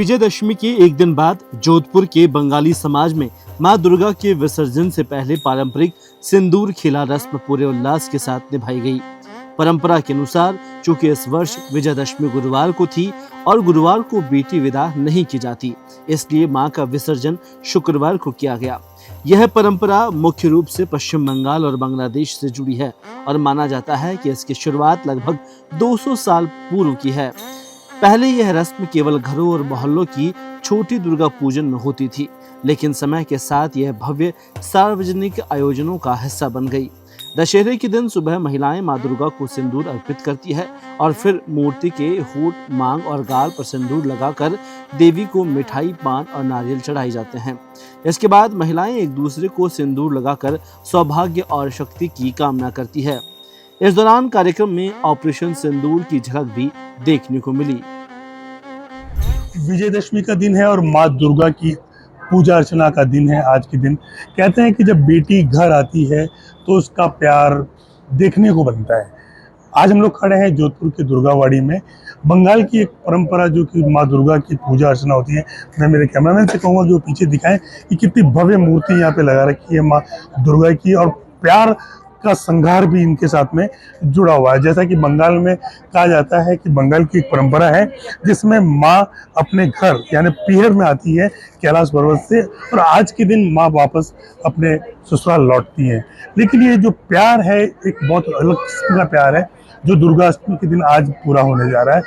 विजयदशमी के एक दिन बाद जोधपुर के बंगाली समाज में मां दुर्गा के विसर्जन से पहले पारंपरिक सिंदूर खेला रस्म पूरे उल्लास के साथ निभाई गई। परंपरा के अनुसार चूंकि इस वर्ष विजयदशमी गुरुवार को थी और गुरुवार को बेटी विदा नहीं की जाती, इसलिए मां का विसर्जन शुक्रवार को किया गया। यह परंपरा मुख्य रूप से पश्चिम बंगाल और बांग्लादेश से जुड़ी है और माना जाता है कि इसकी शुरुआत लगभग 200 साल पूर्व की है। पहले यह रस्म केवल घरों और मोहल्लों की छोटी दुर्गा पूजन में होती थी, लेकिन समय के साथ यह भव्य सार्वजनिक आयोजनों का हिस्सा बन गई। दशहरे के दिन सुबह महिलाएं मां दुर्गा को सिंदूर अर्पित करती है और फिर मूर्ति के होठ, मांग और गाल पर सिंदूर लगाकर देवी को मिठाई, पान और नारियल चढ़ाए जाते हैं। इसके बाद महिलाएं एक दूसरे को सिंदूर लगाकर सौभाग्य और शक्ति की कामना करती है। इस दौरान कार्यक्रम में ऑपरेशन सिंदूर की झलक भी देखने को मिली। विजयदशमी का दिन है और माँ दुर्गा की पूजा अर्चना का दिन है आज के दिन। कहते हैं कि जब बेटी घर आती है तो उसका प्यार देखने को बनता है। आज हम लोग खड़े हैं जोधपुर के दुर्गावाड़ी में। बंगाल की एक परंपरा जो कि माँ दुर्गा की पूजा अर्चना होती है। मैं मेरे कैमरामैन से कहूँगा कि वो पीछे दिखाएं कि कितनी भव्य मूर्ति यहाँ पे लगा रखी है माँ दुर्गा की, और प्यार का संघार भी इनके साथ में जुड़ा हुआ है। जैसा कि बंगाल में कहा जाता है कि बंगाल की एक परंपरा है जिसमें माँ अपने घर यानी पीहर में आती है कैलाश पर्वत से, और आज के दिन माँ वापस अपने ससुराल लौटती हैं। लेकिन ये जो प्यार है एक बहुत अलग किस्म का प्यार है जो दुर्गा अष्टमी के दिन आज पूरा होने जा रहा है।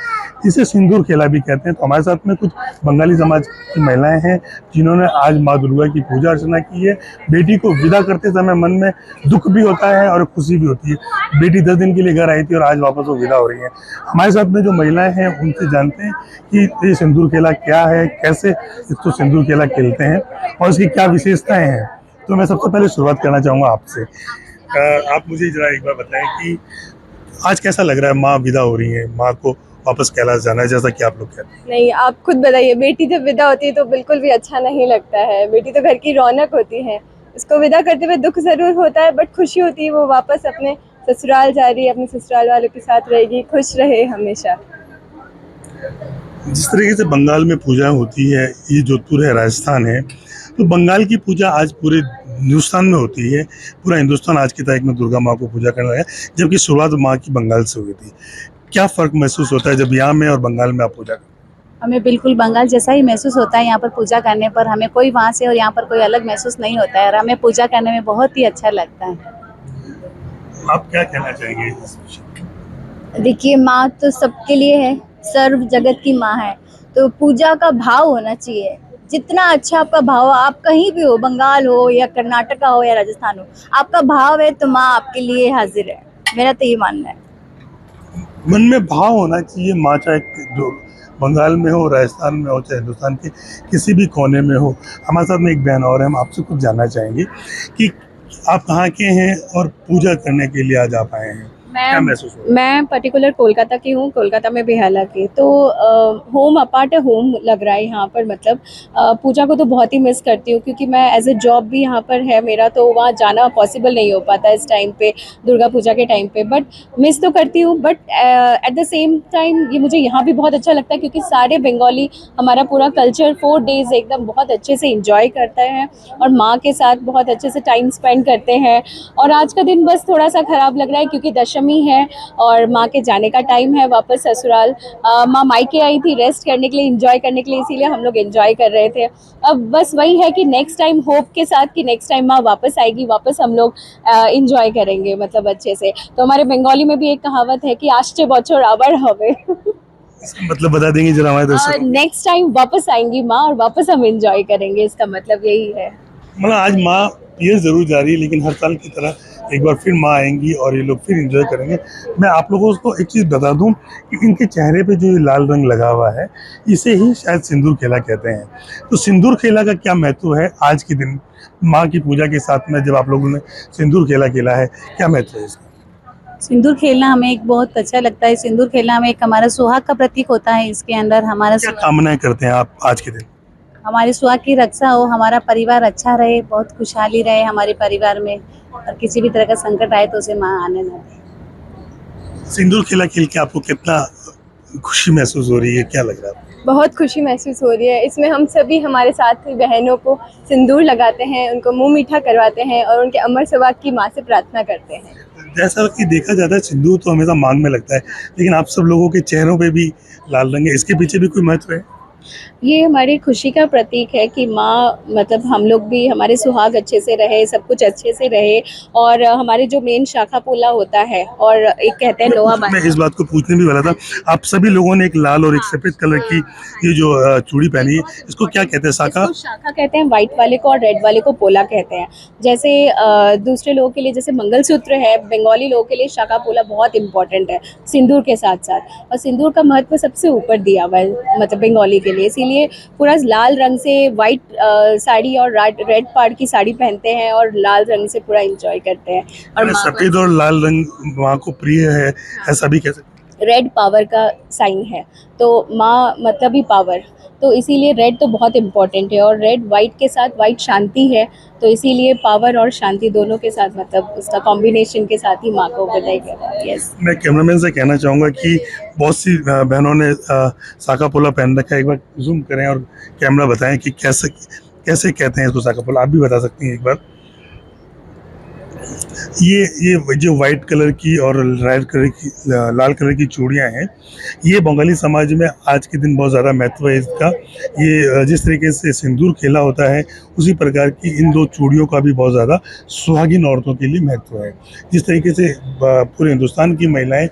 इसे सिंदूर खेला भी कहते हैं। तो हमारे साथ में कुछ बंगाली समाज की महिलाएं हैं जिन्होंने आज माँ दुर्गा की पूजा अर्चना की है। बेटी को विदा करते समय मन में दुख भी होता है और खुशी भी होती है। बेटी 10 दिन के लिए घर आई थी और आज वापस वो विदा हो रही है। हमारे साथ में जो महिलाएं हैं उनसे जानते हैं कि ये सिंदूर खेला क्या है, कैसे इसको सिंदूर खेला खेलते हैं और इसकी क्या विशेषताएं हैं। तो मैं सबसे पहले शुरुआत करना चाहूँगा आपसे। आप मुझे जरा एक बार बताएं कि आज कैसा लग रहा है? माँ विदा हो रही है, माँ को वापस कैलाश जाना है जैसा कि आप लोग कहते हैं। नहीं, आप खुद बताइए, बेटी जब विदा होती है तो बिल्कुल भी अच्छा नहीं लगता है। बेटी तो घर की रौनक होती है। उसको विदा करते हुए दुख जरूर होता है, बट खुशी होती है वो वापस अपने ससुराल जा रही है, अपने ससुराल वालों के साथ रहेगी, खुश रहे हमेशा। जिस तरीके से बंगाल में पूजा होती है, ये जोधपुर है, राजस्थान है, तो बंगाल की पूजा आज पूरे हिंदुस्तान में होती है। पूरा हिंदुस्तान आज की तारीख में दुर्गा माँ को पूजा करने लगा है, जबकि शुरुआत माँ की बंगाल से हुई थी। क्या फ़र्क महसूस होता है जब यहाँ में और बंगाल में आप पूजा करते हैं? हमें बिल्कुल बंगाल जैसा ही महसूस होता है। यहाँ पर पूजा करने पर हमें कोई वहाँ से और यहाँ पर कोई अलग महसूस नहीं होता है और हमें पूजा करने में बहुत ही अच्छा लगता है। आप क्या कहना चाहेंगे इस विषय? देखिए, माँ तो सबके लिए है, सर्व जगत की माँ है, तो पूजा का भाव होना चाहिए। जितना अच्छा आपका भाव हो, आप कहीं भी हो, बंगाल हो या कर्नाटका हो या राजस्थान हो, आपका भाव है तो माँ आपके लिए हाजिर है। मेरा तो ये मानना है। मन में भाव होना चाहिए। माँ चाहे जो बंगाल में हो, राजस्थान में हो, चाहे हिंदुस्तान के किसी भी कोने में हो। हमारे साथ में एक बहन और है, हम आपसे कुछ जानना चाहेंगे कि आप कहाँ के हैं और पूजा करने के लिए आज आप आए हैं, क्या महसूस हो रहा है? मैं पर्टिकुलर कोलकाता की हूँ, कोलकाता में बेहाला की। तो होम अपार्ट होम लग रहा है यहाँ पर। मतलब पूजा को तो बहुत ही मिस करती हूँ क्योंकि मैं एज ए जॉब भी यहाँ पर है मेरा, तो वहाँ जाना पॉसिबल नहीं हो पाता इस टाइम पे, दुर्गा पूजा के टाइम पे। बट मिस तो करती हूँ, but at the same time ये मुझे यहाँ भी बहुत अच्छा लगता है क्योंकि सारे बंगाली हमारा पूरा कल्चर 4 डेज एकदम बहुत अच्छे से इंजॉय करते हैं और माँ के साथ बहुत अच्छे से टाइम स्पेंड करते हैं। और आज का दिन बस थोड़ा सा ख़राब लग रहा है क्योंकि दशमी है और माँ के जाने का टाइम है वापस ससुराल। माँ मायके आई थी रेस्ट करने के लिए, एंजॉय करने के लिए, इसीलिए हम लोग एंजॉय कर रहे थे। अब बस वही है कि नेक्स्ट टाइम होप के साथ कि नेक्स्ट टाइम माँ वापस आएगी, वापस हम लोग एंजॉय करेंगे मतलब अच्छे से। तो हमारे बंगाली में भी एक कहावत है कि आष्टे बछर आबार हबे। इसका मतलब बता देंगे जरा हमारे दर्शकों को? नेक्स्ट टाइम वापस आएंगी माँ और वापस हम एंजॉय करेंगे, इसका मतलब यही है। मतलब आज माँ पीहर जरूर जा रही है लेकिन हर साल की तरह एक बार फिर माँ आएंगी और ये लोग फिर एंजॉय करेंगे। मैं आप लोगों को एक चीज़ बता दूं कि इनके चेहरे पे जो ये लाल रंग लगा हुआ है इसे ही शायद सिंदूर खेला कहते हैं। तो सिंदूर खेला का क्या महत्व है आज के दिन माँ की पूजा के साथ में, जब आप लोगों ने सिंदूर खेला खेला है, क्या महत्व है इसका? सिंदूर खेलना हमें एक बहुत अच्छा लगता है। सिंदूर खेलना हमें एक हमारा सुहाग का प्रतीक होता है। इसके अंदर हमारा क्या कामनाएं करते हैं आप आज के दिन? हमारे सुहाग की रक्षा हो, हमारा परिवार अच्छा रहे, बहुत खुशहाली रहे हमारे परिवार में, और किसी भी तरह का संकट आए तो उसे माँ आने ना दे। सिंदूर खेला खेल के आपको कितना खुशी महसूस हो रही है, क्या लग रहा है आपको? बहुत खुशी महसूस हो रही है। इसमें हम सभी हमारे साथी बहनों को सिंदूर लगाते हैं, उनको मुंह मीठा करवाते हैं और उनके अमर सौभाग की माँ से प्रार्थना करते हैं। जैसा कि देखा जाता है सिंदूर तो हमेशा मांग में लगता है, लेकिन आप सब लोगों के चेहरों पे भी लाल रंग है, इसके पीछे भी कोई महत्व है? ये हमारी खुशी का प्रतीक है कि माँ मतलब हम लोग भी हमारे सुहाग अच्छे से रहे, सब कुछ अच्छे से रहे और हमारे जो मेन शाखा पोला होता है और एक कहते हैं लोहा मैं इस बात को पूछने भी वाला था, आप सभी लोगों ने एक लाल और एक सफेद कलर की ये जो चूड़ी पहनी है, इसको क्या कहते हैं? शाखा? इसको शाखा कहते हैं, व्हाइट वाले को, और रेड वाले को पोला कहते हैं। जैसे दूसरे लोगों के लिए जैसे मंगलसूत्र है, बंगाली लोगों के लिए शाखा पोला बहुत इंपॉर्टेंट है सिंदूर के साथ साथ, और सिंदूर का महत्व सबसे ऊपर दिया हुआ है मतलब बंगाली के लिए, इसीलिए पूरा लाल रंग से व्हाइट साड़ी और रेड पाड़ की साड़ी पहनते हैं और लाल रंग से पूरा एंजॉय करते हैं। और मैंने माँ को सफेद और लाल रंग माँ को प्रिय है, ऐसा भी कह सकते हैं। रेड पावर का साइन है, तो माँ मतलब ही पावर, तो इसीलिए रेड तो बहुत इम्पोर्टेंट है, और रेड वाइट के साथ वाइट शांति है, तो इसीलिए पावर और शांति दोनों के साथ मतलब उसका कॉम्बिनेशन के साथ ही माँ को विदाई करता है। यस। मैं कैमरामैन से कहना चाहूँगा कि बहुत सी बहनों ने साका पोला पहन रखा है, एक बार जूम करें और कैमरा बताएं कि कैसे कैसे कहते हैं इसको साका पोला, आप भी बता सकती हैं एक बार। ये जो वाइट कलर की और रेड कलर की लाल कलर की चूड़ियाँ हैं, ये बंगाली समाज में आज के दिन बहुत ज़्यादा महत्व है इसका। ये जिस तरीके से सिंदूर खेला होता है, उसी प्रकार की इन दो चूड़ियों का भी बहुत ज़्यादा सुहागिन औरतों के लिए महत्व है। जिस तरीके से पूरे हिंदुस्तान की महिलाएं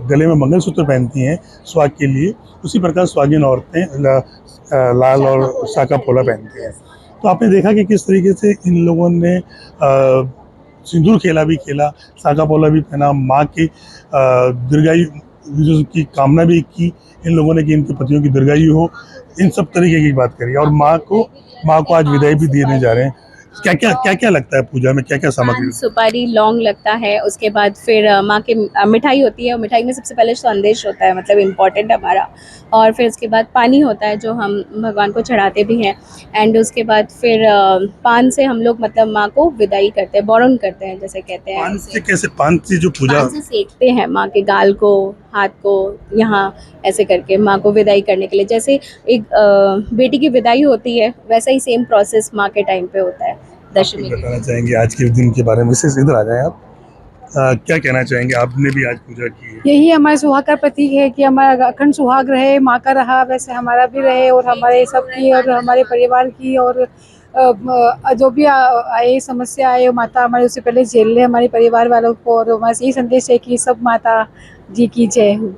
गले में मंगलसूत्र पहनती हैं सुहाग के लिए, उसी प्रकार सुहागिन औरतें लाल और साका पोला पहनती हैं। तो आपने देखा कि किस तरीके से इन लोगों ने सिंदूर खेला भी खेला, साका पोला भी पहना, माँ की दीर्घायु की कामना भी की इन लोगों ने कि इनके पतियों की दीर्घायु हो, इन सब तरीके की बात करी। और माँ को आज विदाई भी देने जा रहे हैं। क्या लगता है पूजा में, क्या क्या सामग्री? पान, सुपारी, लौंग लगता है, उसके बाद फिर माँ के मिठाई होती है, और मिठाई में सबसे पहले संदेश होता है मतलब इम्पोर्टेंट हमारा, और फिर उसके बाद पानी होता है जो हम भगवान को चढ़ाते भी हैं, एंड उसके बाद फिर पान से हम लोग मतलब माँ को विदाई करते हैं, बौरंग करते हैं जैसे कहते हैं। पान से कैसे? पान से जो पूजा पान से सेकते हैं माँ के गाल को, हाथ को, यहाँ ऐसे करके माँ को विदाई करने के लिए, जैसे एक बेटी की विदाई होती है वैसा ही सेम प्रोसेस माँ के टाइम पे होता है दशमी। बताना चाहेंगे आज के दिन के बारे में? विशेष इधर आ जाएं आप। क्या कहना चाहेंगे? आपने भी आज पूजा की है। यही हमारे सुहाग का प्रतीक है कि हमारा अखंड सुहाग रहे, माँ का रहा वैसे हमारा भी रहे, और हमारे सबकी और हमारे परिवार की, और जो भी आए समस्या आए माता हमारे उससे पहले झेल ले हमारे परिवार वालों को, और हमारा यही संदेश है कि सब माता जी की जय हो।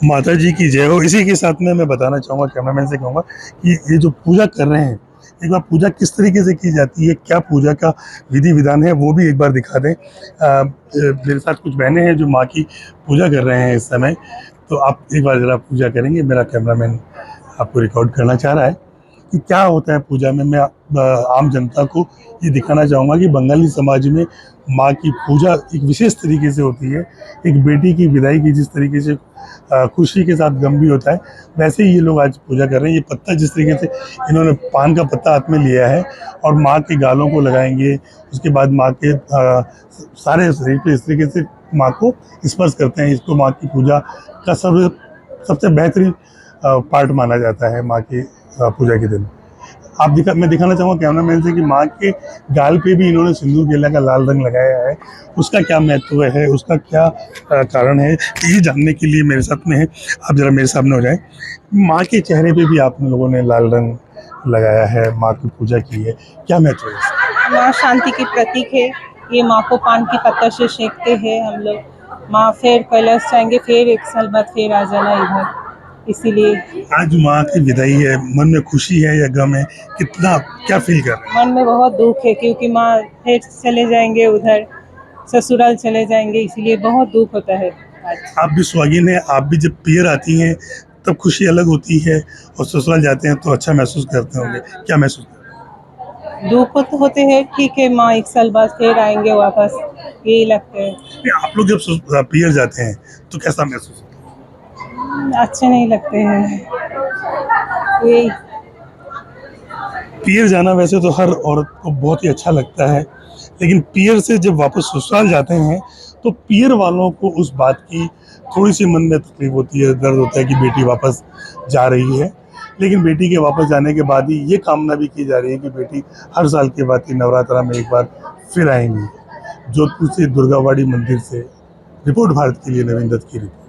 माता जी की जय हो। इसी के साथ में मैं बताना चाहूँगा, कैमरामैन से कहूँगा कि ये जो पूजा कर रहे हैं, एक बार पूजा किस तरीके से की जाती है, क्या पूजा का विधि विधान है, वो भी एक बार दिखा दें। मेरे साथ कुछ बहनें हैं जो माँ की पूजा कर रहे हैं इस समय, तो आप एक बार ज़रा पूजा करेंगे। मेरा कैमरामैन आपको रिकॉर्ड करना चाह रहा है कि क्या होता है पूजा में। मैं आम जनता को ये दिखाना चाहूँगा कि बंगाली समाज में माँ की पूजा एक विशेष तरीके से होती है। एक बेटी की विदाई की जिस तरीके से खुशी के साथ गम भी होता है, वैसे ही ये लोग आज पूजा कर रहे हैं। ये पत्ता जिस तरीके से इन्होंने पान का पत्ता हाथ में लिया है और माँ के गालों को लगाएंगे, उसके बाद माँ के सारे शरीर पे इस तरीके से माँ को स्पर्श करते हैं। इसको माँ की पूजा का सबसे बेहतरीन पार्ट माना जाता है माँ की पूजा के दिन। मैं दिखाना चाहूँगा कैमरामैन से कि माँ के गाल पे भी इन्होंने सिंदूर केला का लाल रंग लगाया है। उसका क्या महत्व है, उसका क्या कारण है, ये जानने के लिए मेरे साथ में है। आप ज़रा मेरे सामने हो जाएं। माँ के चेहरे पे भी आप लोगों ने लाल रंग लगाया है, माँ की पूजा की है, क्या महत्व है इसका? माँ शांति की प्रतीक है। ये माँ को पान की पत्ता से सेकते हैं हम लोग। माँ फिर कैलाश जाएंगे, फिर एक साल बाद फिर आ जाना इधर, इसीलिए। आज माँ की विदाई है, मन में खुशी है या गम है, क्या फील कर रहे हैं? मन में बहुत दुख है क्योंकि माँ फिर चले जाएंगे उधर, ससुराल चले जाएंगे, इसीलिए बहुत दुख होता है आज। आप भी सुहागिन हैं, आप भी जब पियर आती हैं तब खुशी अलग होती है, और ससुराल जाते हैं तो अच्छा महसूस करते होंगे, क्या महसूस करते हैं? दुख तो होते हैं, ठीक है माँ एक साल बाद फिर आएंगे वापस, यही लगता है। आप लोग जब पियर जाते हैं तो कैसा महसूस होता है? अच्छे नहीं लगते हैं यही। पियर जाना वैसे तो हर औरत को बहुत ही अच्छा लगता है, लेकिन पियर से जब वापस ससुराल जाते हैं तो पियर वालों को उस बात की थोड़ी सी मन में तकलीफ होती है, दर्द होता है कि बेटी वापस जा रही है। लेकिन बेटी के वापस जाने के बाद ही ये कामना भी की जा रही है कि बेटी हर साल के बाद ही नवरात्रा में एक बार फिर आएंगी। जोधपुर से दुर्गावाड़ी मंदिर से रिपोर्ट भारत के लिए नवीन दत्त की रिपोर्ट।